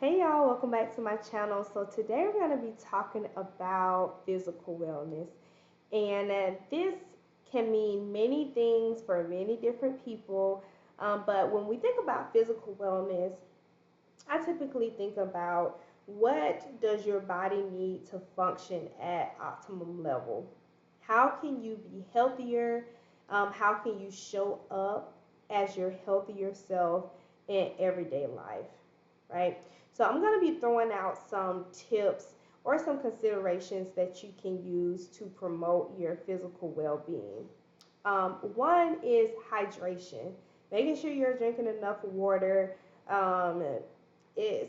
Hey y'all, welcome back to my channel. So today we're going to be talking about physical wellness. And this can mean many things for many different people. But when we think about physical wellness, I typically think about what does your body need to function at optimum level? How can you be healthier? How can you show up as your healthier self in everyday life, right? So I'm going to be throwing out some tips or some considerations that you can use to promote your physical well-being. One is hydration, making sure you're drinking enough water. Um,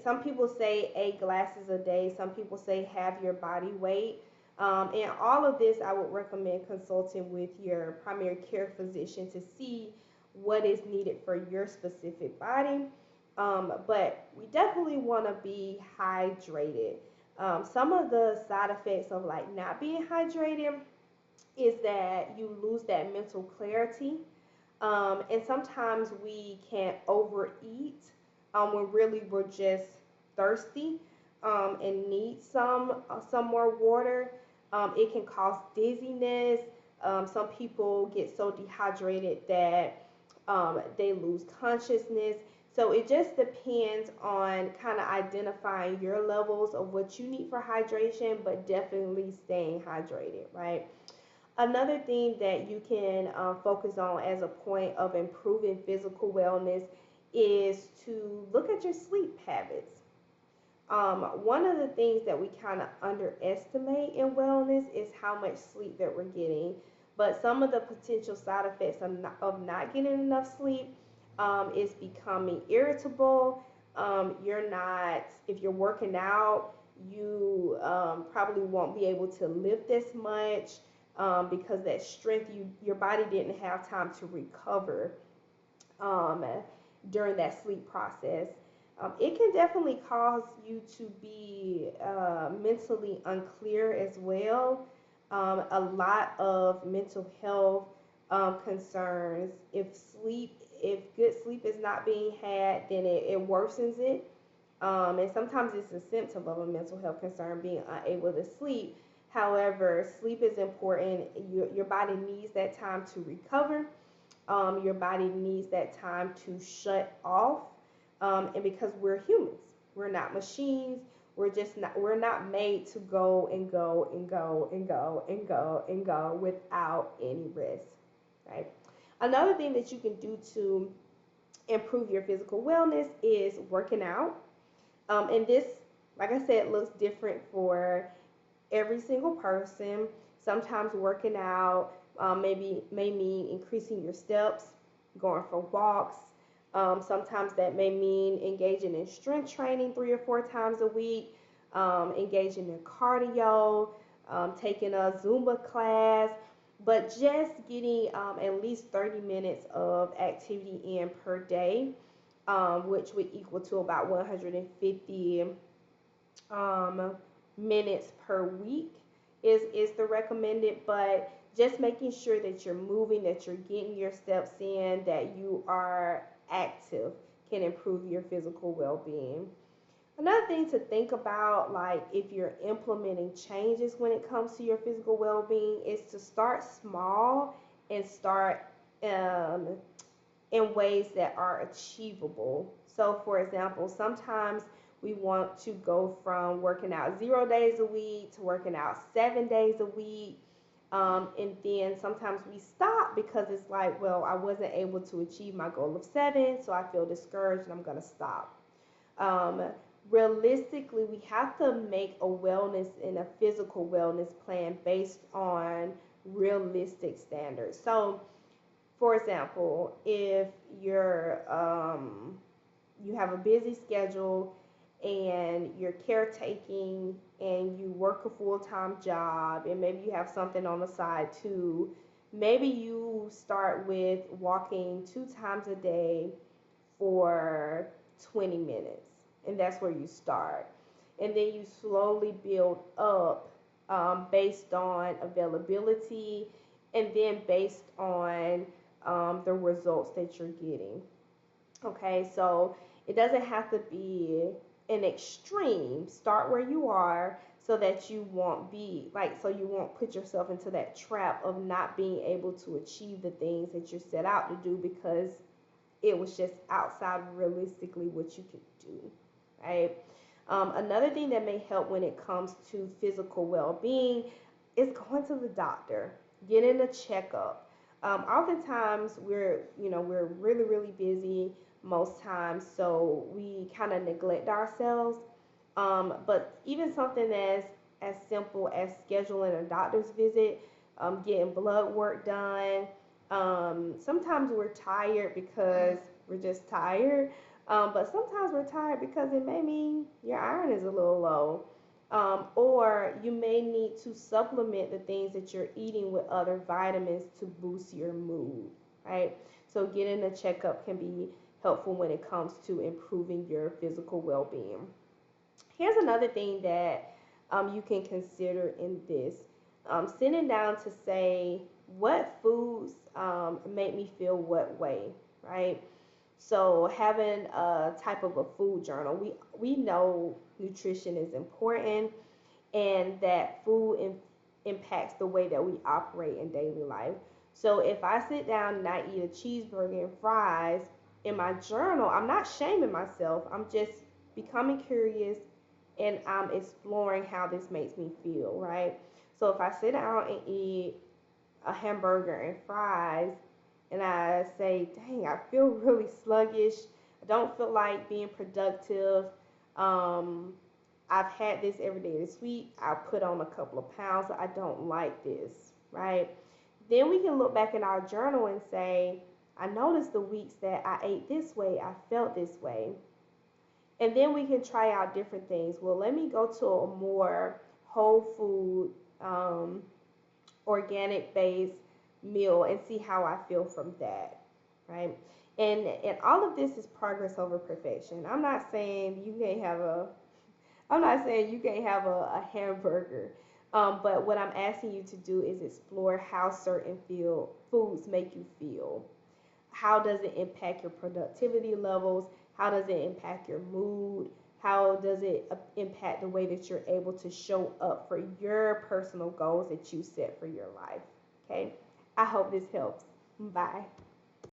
some people say 8 glasses a day. Some people say half your body weight. And all of this, I would recommend consulting with your primary care physician to see what is needed for your specific body. But we definitely want to be hydrated. Some of the side effects of like not being hydrated is that you lose that mental clarity. And sometimes we can overeat when really we're just thirsty and need some more water. It can cause dizziness. Some people get so dehydrated that they lose consciousness. So it just depends on kind of identifying your levels of what you need for hydration, but definitely staying hydrated, right? Another thing that you can focus on as a point of improving physical wellness is to look at your sleep habits. One of the things that we kind of underestimate in wellness is how much sleep that we're getting. But some of the potential side effects of not getting enough sleep is becoming irritable. You're not, if you're working out, you probably won't be able to lift as much because that strength, your body didn't have time to recover um, during that sleep process. It can definitely cause you to be mentally unclear as well. A lot of mental health concerns. If good sleep is not being had, then it worsens it. And sometimes it's a symptom of a mental health concern, being unable to sleep. However, sleep is important. Your body needs that time to recover. Your body needs that time to shut off. And because we're humans, we're not machines. We're not made to go and go and go and go and go and go without any rest, right? Another thing that you can do to improve your physical wellness is working out. And this, like I said, looks different for every single person. Sometimes working out maybe may mean increasing your steps, going for walks. Sometimes that may mean engaging in strength training 3 or 4 times a week, engaging in cardio, taking a Zumba class, but just getting at least 30 minutes of activity in per day, which would equal to about 150 um, minutes per week is the recommended. But just making sure that you're moving, that you're getting your steps in, that you are active can improve your physical well-being. Another thing to think about, like if you're implementing changes when it comes to your physical well-being, is to start small and start um, in ways that are achievable. So, for example, sometimes we want to go from working out 0 days a week to working out 7 days a week. And then sometimes we stop because it's like, well, I wasn't able to achieve my goal of 7, so I feel discouraged and I'm going to stop. Um, Realistically, we have to make a wellness and a physical wellness plan based on realistic standards. So, for example, if you have a busy schedule and you're caretaking and you work a full-time job and maybe you have something on the side too, maybe you start with walking 2 times a day for 20 minutes, and that's where you start. And then you slowly build up based on availability and then based on the results that you're getting. Okay, so it doesn't have to be an extreme. Start where you are so that you won't be like, so you won't put yourself into that trap of not being able to achieve the things that you're set out to do because it was just outside of realistically what you could do, right? Another thing that may help when it comes to physical well-being is going to the doctor, getting a checkup. Oftentimes we're really really busy most times, so we kind of neglect ourselves. But even something as simple as scheduling a doctor's visit, getting blood work done. Sometimes we're tired because we're just tired, but sometimes we're tired because it may mean your iron is a little low. Or you may need to supplement the things that you're eating with other vitamins to boost your mood, right? So getting a checkup can be helpful when it comes to improving your physical well-being. Here's another thing that you can consider in this, sitting down to say what foods make me feel what way, right? So having a type of a food journal, we know nutrition is important and that food impacts the way that we operate in daily life. So if I sit down and I eat a cheeseburger and fries in my journal, I'm not shaming myself. I'm just becoming curious and I'm exploring how this makes me feel, right? So if I sit down and eat a hamburger and fries and I say, dang, I feel really sluggish. I don't feel like being productive. Um, I've had this every day this week. I put on a couple of pounds. I don't like this, right? Then we can look back in our journal and say, I noticed the weeks that I ate this way, I felt this way. And then we can try out different things. Well, let me go to a more whole food, organic based meal and see how I feel from that, right? And all of this is progress over perfection. I'm not saying you can't have a hamburger, but what I'm asking you to do is explore how certain foods make you feel. How does it impact your productivity levels? How does it impact your mood? How does it impact the way that you're able to show up for your personal goals that you set for your life? Okay, I hope this helps. Bye.